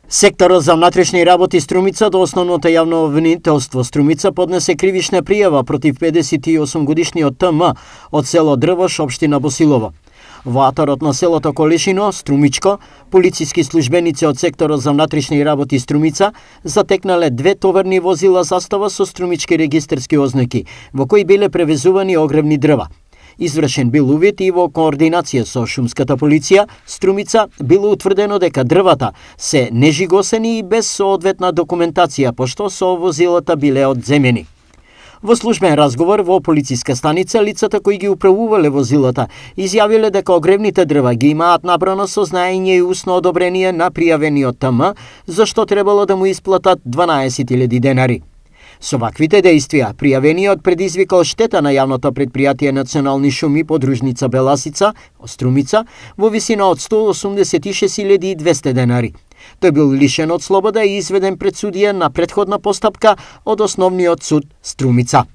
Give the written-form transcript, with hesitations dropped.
Секторот за внатрешни работи Струмица до Основното јавно обвинителство Струмица поднесе кривична пријава против 58-годишниот ТМ од село Дрвош, општина Босилово. Во атарот на селото Колешино, Струмичко, полициски службеници од секторот за внатрешни работи Струмица затекнале 2 товарни возила застава со струмички регистарски ознаки, во кои биле превезувани огревни дрва. Извршен бил увид и во координација со шумската полиција Струмица било утврдено дека дрвата се нежигосени и без соодветна документација, пошто со возилата биле одземени. Во службен разговор во полициска станица, лицата кои ги управувале возилата изјавиле дека огревните дрва ги имаат набрано со знаење и усно одобрение на пријавениот ТМ, зашто требало да му исплатат 12.000 денари. Со ваквите действија, пријавениот предизвикал штета на јавното предпријатие Национални шуми подружница Беласица, Струмица, во висина од 186.200 денари. Тој бил лишен од слобода и изведен пред судија на претходна постапка од Основниот суд Струмица.